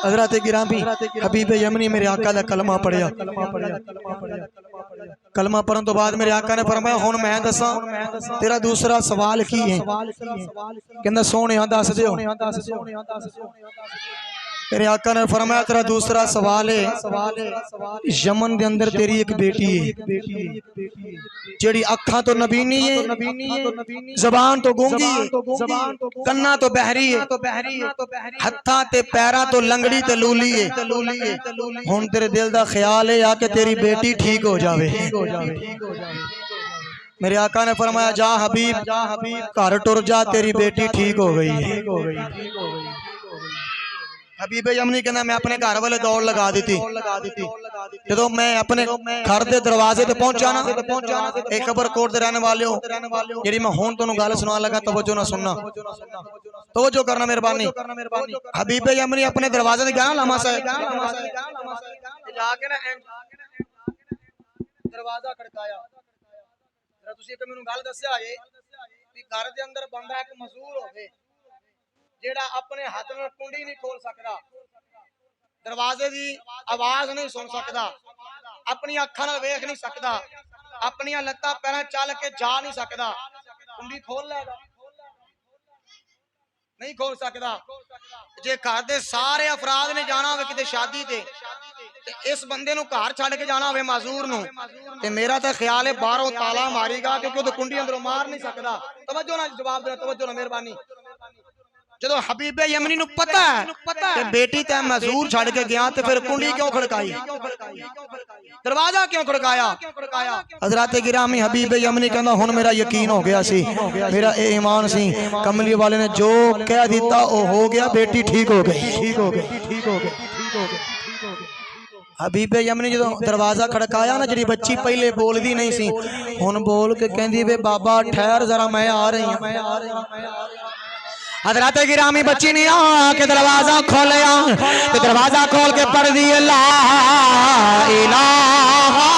हज़रत गिरामी हबीब यमनी मेरे आका दा कलमा पढ़िया। कलमा पढ़न तो बाद मेरे आका ने फरमाया हुण मैं दसा तेरा दूसरा सवाल की है। कहंदा सोहणे दस दिओ। मेरे आका ने फरमाया तेरा दूसरा सवाल है यमन दे अंदर तेरी एक बेटी है जेड़ी अखां तो नबीनी है, जबान तो गूंगी है, कन्ना तो बहरी है, हत्थां ते पैरां तो लंगड़ी ते लूली है। हुण तेरे दिल दा ख्याल है आके तेरी बेटी ठीक हो जावे। मेरे आका ने फरमाया जा हबीब घर टुर जा तेरी बेटी ठीक हो गई है। हबीब यमनी कहना मैं अपने घर वाले दौड़ लगा दी थी। जो मैं अपने घर के दरवाजे पे पहुंचा ना एक खबर कोट दे रहने वाले हो जी मैं हुण तुहानू गल सुनान लगा तवज्जो ना सुनना तवज्जो करना मेहरबानी। हबीब यमनी अपने दरवाजे ते गया लामा साहब जाके ना दरवाजा खड़काया। जरा तुसीं इक मैनू गल दस्सिया जे कि घर दे अंदर बंदा एक मजदूर होवे जेड़ा अपने हाथ में कुंडी नहीं खोल सकता, दरवाजे की आवाज नहीं सुन सकता, अपनी अखां नाल वेख नहीं सकता, अपनी लत्तां पैरां चल के जा नहीं सकता, कुंडी खोल लेगा नहीं खोल सकता। जे घर दे सारे अफराद ने जाना होवे किते शादी ते इस बंदे नू घर छड़ के जाना होवे माजूर नू ते मेरा तो ख्याल है बाहरों ताला मारेगा क्योंकि वो कुंडी अंदरों मार नहीं सकता। तवज्जो ना जवाब देना तवज्जो ना मेहरबानी। जो हबीब यमनी नू पता है कि बेटी तै मजूर छड़ के गया तो फिर कुंडी क्यों खड़काई, दरवाजा क्यों खड़काया। हजरत गिरामी हबीब यमनी कहंदा हुण मेरा यकीन हो गया सी, मेरा ए ईमान सी, कमली वाले ने जो कह दिता वो हो गया, बेटी ठीक हो गई। हबीब यमनी जो दरवाजा खड़काया ना जी बच्ची पहले बोलती नहीं सी हुण बोल के कहंदी वे बाबा ठहर जरा मैं आ रही हूं। हजरत गिरामी बच्ची ने आके दरवाजा खोलिया तो दरवाजा खोल के पढ़ दी ला इलाहा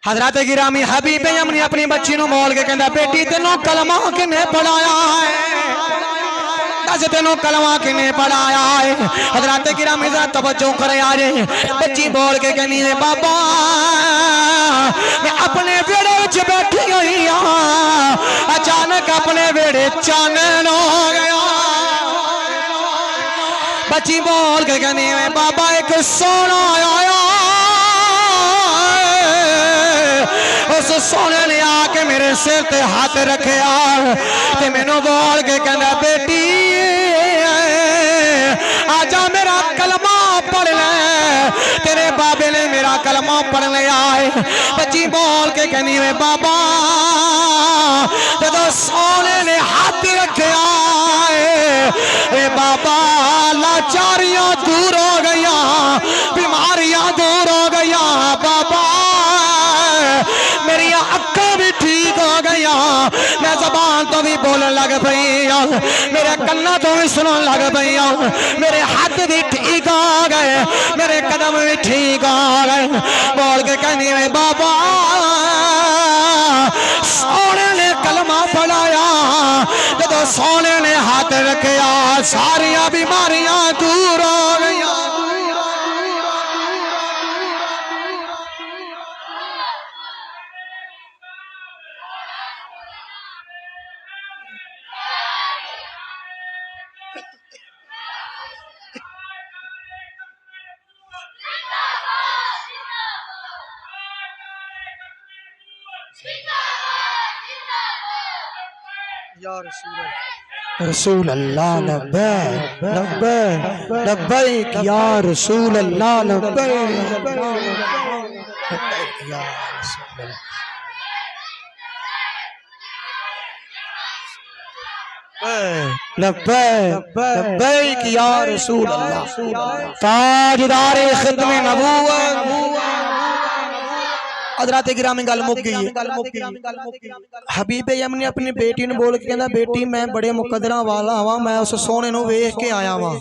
हजरत गिरामी हबीब यमनी अपनी बच्ची नू मोल के कहंदा बेटी तेनू कलमा किने पढ़ाया है, दस तेनू कलमा किने पढ़ाया है। हजरत गिरामी दा तवज्जो करे आ जे बच्ची बोल के कहनी है बाबा मैं अपने वेड़े विच बैठी हुई हां अचानक अपने बेड़े चानन हो गया। बच्ची बोल के कहनी में बाबा एक सोना आया, उस सोने ने आके मेरे सिर ते हाथ रखा ते मैनू बोल के कहना बेटी आजा मेरा कलमा पढ़ ले, तेरे बाबे ने मेरा कलमा पढ़ लिया है। बच्ची बोल के कहनी में बाबा जब सोने ने हाथ रखा है बाबा लाचारियां दूर हो गया, बीमारियां दूर हो गया बाबा, मेरी अक्का भी ठीक हो गया, मैं जबान तो भी बोलने लग पई, मेरे कन्ना तो भी सुनने लग पई, मेरे हाथ भी ठीक हो गए, मेरे कदम भी ठीक हो गए। बोल के कहनी में बाबा सोने ने कलमा पढ़ाया, जब सोने ने हाथ रखा सारिया बीमारियां दूर हो गई। रसूल अल्लाह लब्बैक लब्बैक लब्बैक या रसूल अल्लाह लब्बैक या रसूल अल्लाह। लब्बैक लब्बैक या रसूल अल्लाह। ताजदार खिदमे नबूवत हज़रात गिरामी गल मुक गई है। हबीब यमन ने अपनी बेटी ने बोल के कहना बेटी मैं बड़े मुकदरा वाला वा, मैं उस सोने नु वेख के आया वा।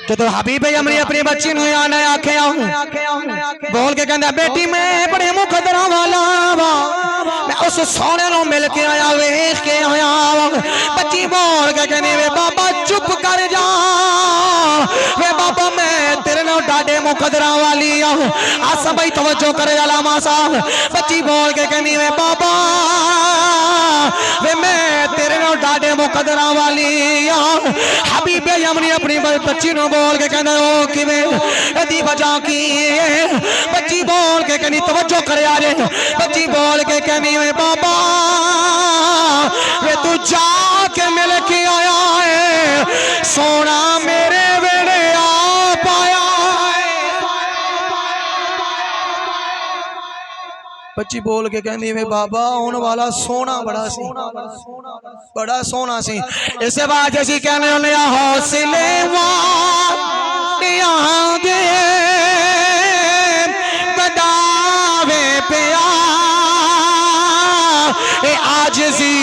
तो हबीब यमन ने अपनी बच्ची नु आने आखे बोल के कहना बेटी मैं बड़े मुकदरा वाला वा, मैं उस सोने नु मिल के आया, वेख के आया वा। बच्ची बोल के कहनी वे बाबा चुप कर जा, वे बाबा मैं तेरे नु डाडे मुकदरा वाली आ, आसा भाई तवज्जो करे अलामा साहब। बच्ची बोल के कहनी वे बाबा वे मैं तेरे नु डाडे मुकदरा वाली आ। हबीब यमनी अपनी बच्ची नु बोल के कहना ओ किवें एदी वजह की है। बच्ची बोल के कहनी तवज्जो करे आ रे, बच्ची बोल के कहनी वे बाबा वे तू जाके मिल के आया है, सोना मेरे वेड़े आ पाया है। बच्ची बोल के कहनी वे बाबा आने वाला सोना बड़ा सी, बड़ा सोना सी। इस बात जैसी कहने होने हौसले दे बदावे पिया आज सी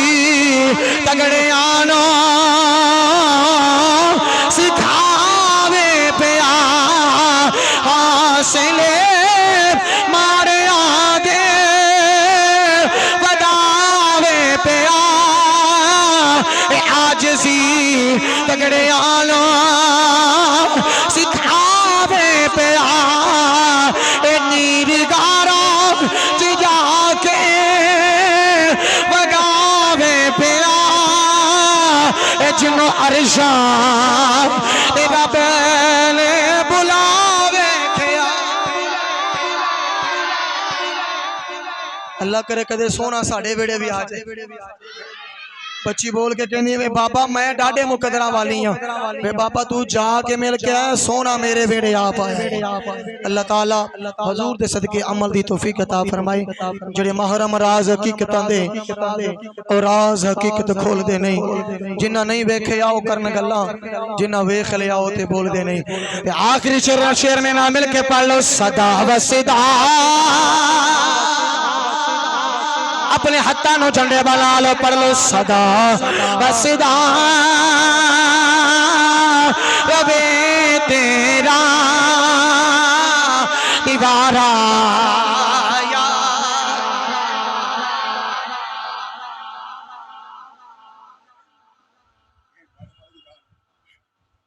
तगड़े आनो सिखावे पिया, हौसले मारे आगे बदावे पिया आज सी तगड़े आनो सिखावे पिया। नीर गारा जाके बगावे पिया, जिनो अरशा तेरा बैले बुलावे खया। अल्लाह करे कदे सोना साढ़े वेड़े भी आ जाए। बच्ची बोल के कहनी वे बाबा मैं डाडे मुकदरा वाली हूँ, वे बाबा तू जाके मिल के आया, सोना मेरे वेड़े आ पाए। अल्लाह ताला हजूर दे सदके अमल दी तौफीक अता फरमाए। जेड़े महरम राज हकीकतां दे और राज हकीकत खोल दे नहीं, जिन्ना नहीं वेखे आओ करन गल्ला, जिन्ना वेख ले आओ ते बोल दे नहीं। आखिरी शेर में ना मिल के पढ़ लो सदा वसदा, अपने हत्था नो झंडे बना लो, पढ़ लो सदा वसदा रवे तेरा दीवारा।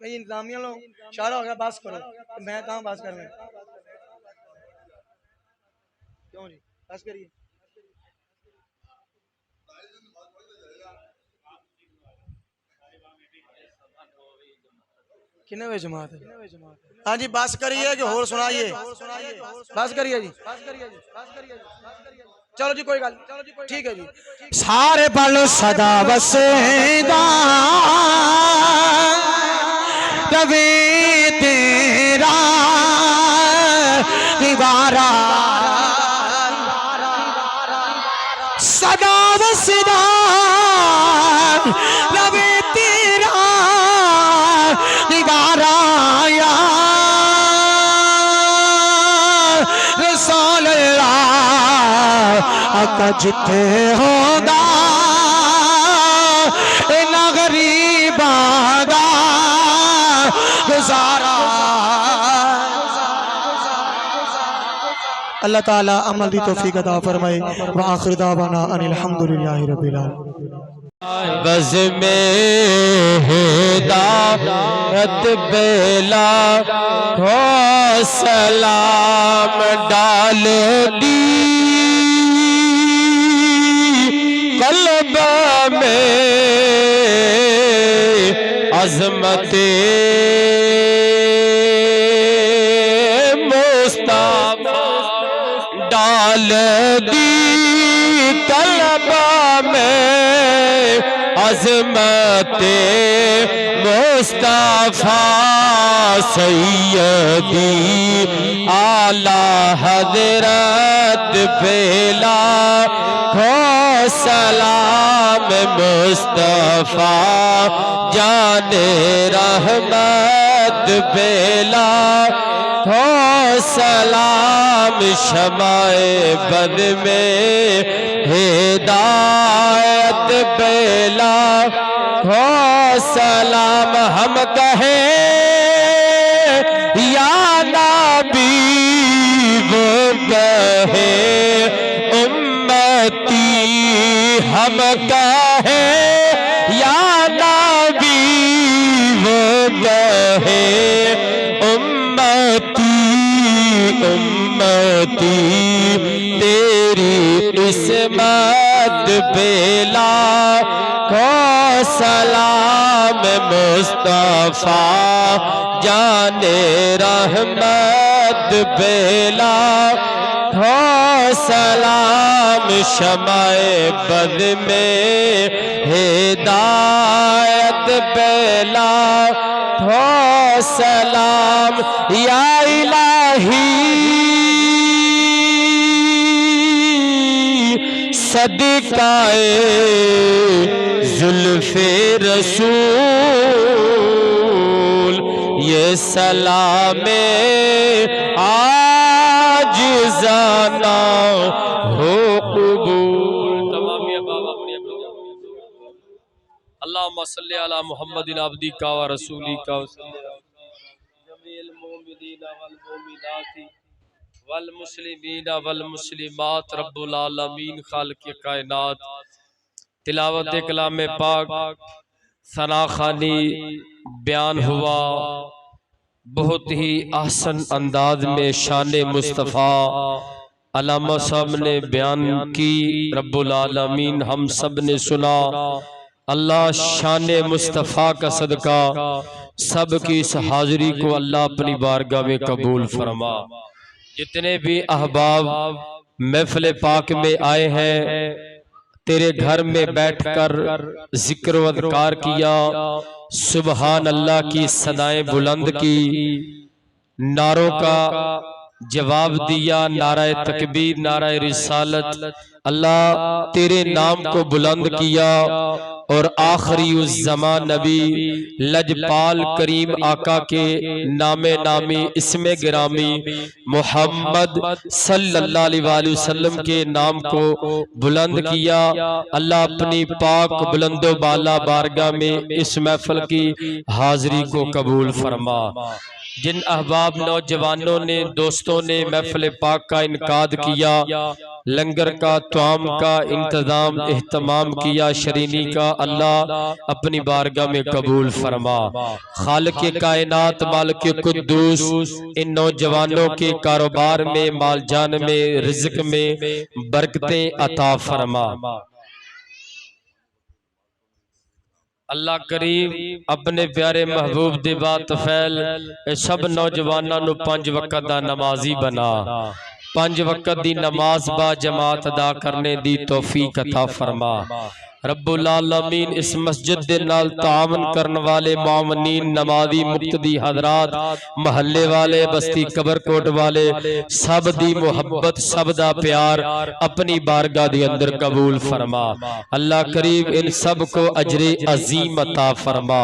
इंतजामिया लो इशारा हो गया बस करो, मैं कहाँ बस करना क्यों जी, बस करिए। किन्ने वे जमात है? हाँ जी बस करिए कि होर सुनाइए, बस करिए जी, चलो जी कोई गल ठीक है जी। सारे पल सदा वसेदा कभी तेरा दीवारा सदा वसेदा कभी तेरा दीवारा या रसूल अल्लाह आका जिथे होगा ना गरीबा दा गुजारा। अल्लाह ताला अमल दी तौफीक अता फरमाए। व आखिर दावाना अनिल हम्दुलिल्लाहि रब्बिल आलमीन। बज़ में हिदायत बेला हो सलाम डाल दी कल्ब में अज़मते मुस्तफ़ा डाल दी कल्ब में अज़मते मुस्तफ़ा सैयदी आला हज़रत बेला हो सलाम मुस्तफ़ा जाने रहमत बेला हो सलाम शमाए बद में हिदायत बेला हो सलाम। हम कहे या नबी वो कहे उम्मती, हम कहे या नबी वो कहे उम्मती उम्मती तेरी इस्मत बेला को सलाम मुस्तफ़ा जाने रहमत बेला हो सलाम शमाए बद में हिदायत बेला हो सलाम। या इलाही सदकाए जुल्फ़े रसूल ये सलामे आज जाना हो कबूल। तमामिया बाबा अपनी अपनी अल्लाहुम्मा सल्ली अला मुहम्मदिन अब्दिका व रसूलिका जमील मोमिनीना वल मोमिनाती वल मुस्लिमीना वल मुस्लिमात रब्बुल आलमीन खालिक कायनात। तिलावत कलाम पाक सना खानी बयान हुआ, बहुत ही आसन अंदाज में शान मुस्तफ़ा अल्लामा साहब ने बयान की। रब्बुल आलमीन हम सब ने सुना। अल्लाह शान मुस्तफ़ा का सदका सब की इस हाजिरी को अल्लाह अपनी बारगाह में कबूल फरमा। जितने भी अहबाब महफिल पाक में आए हैं, तेरे घर में बैठकर जिक्र व अज़कार किया, सुबहान अल्लाह की सदाएं बुलंद की, नारों का जवाब दिया, नाराए तकबीर, नाराए रिसालत, अल्लाह तेरे नाम को बुलंद किया। और आखिरी उस ज़मान नबी लजपाल करीम आका के नामे नामी इसमें गिरामी मोहम्मद सल्लल्लाहु अलैहि वसल्लम के नाम को बुलंद किया। अल्लाह अपनी पाक बुलंदो बाला बारगाह में इस महफिल की हाजिरी को कबूल फरमा। जिन अहबाब नौजवानों ने, दोस्तों ने महफिल पाक का इनकाद किया, लंगर का, त्वाम का इंतजाम एहतमाम किया, शरीनी का, अल्लाह अपनी बारगाह में कबूल फरमा। खालिक कायनात मालिक कुद्दूस इन नौजवानों के कारोबार में, माल जान में, रिज़्क में बरकतें अता फरमा। अल्लाह करीम अपने प्यारे महबूब दे बातफैल सब नौजवानों नू 5 वक्त दा नमाजी बना, 5 वक्त दी नमाज बा जमात अदा करने दी तौफीक अता फरमा। रब्बुल आलमीन इस मस्जिद दे नाल तावन करने वाले मामनीन नमाजी मुक्तदी हजरात महल्ले वाले बस्ती कबरकोट वाले सब दी मोहब्बत सब दा प्यार अपनी बारगाह दे अंदर कबूल फरमा। अल्लाह करीम इन सब को अजरे अजीम अता फरमा।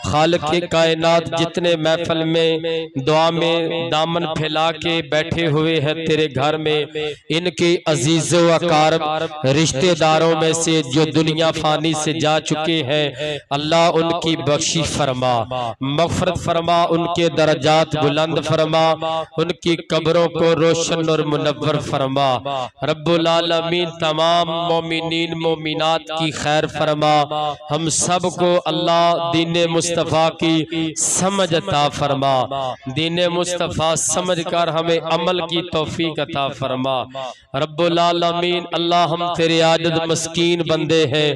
खालिक कायनात जितने महफिल में दुआ में दामन फैला के बैठे हुए हैं तेरे घर में, इनके अजीजों अकारब रिश्तेदारों में से जो दुनिया फानी से जा चुके हैं, अल्लाह उनकी बख्शी फरमा, मगफरत फरमा, उनके दर्जात बुलंद फरमा, उनकी कब्रों को रोशन और मुनव्वर फरमा। रब्बुल आलमीन तमाम मोमिनीन मोमिनात की खैर फरमा। हम सब को अल्लाह दीन मुस्तफ़ा की समझ अता फरमा, दीन मुस्तफ़ा समझ कर हमें अमल की तौफीक अता फरमा। रब्बुल आलमीन अल्लाह हम तेरे आजिज़ मस्कीन बंदे हैं,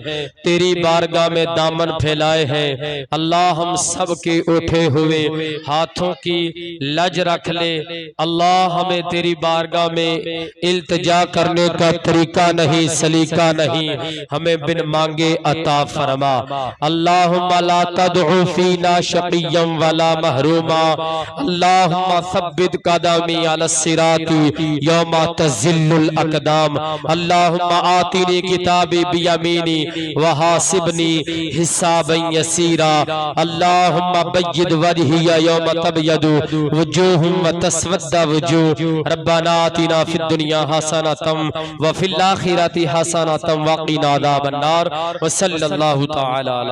तेरी बारगाह में दामन फैलाए हैं। अल्लाह हम सब के उठे हुए हाथों की लज रख ले। अल्लाह हमें तेरी बारगाह में इल्तिजा करने का तरीका नहीं, सलीका नहीं, हमें बिन मांगे अता फरमा। अल्लाहुम्मा ला तदउ फीना शक़िय्यम वला महरूमा, अल्लाहुम्मा सब्बित कदमी अला सिराती यौमा तज़िल्लुल अक़दाम, अल्लाहुम्मा आतिनी किताबी बियमीनी वहासिबनी हिसाबन यसीरा, अल्लाहुम्मा बय्यिद वजहिया यौम तबयदु वजूहुम व तस्वद्दा वजूह, रब्बना आतिना फिद दुनिया हसनतम व फिल आखिरति हसनतम व क़िना अज़ाबन नार। व सल्लल्लाहु तआला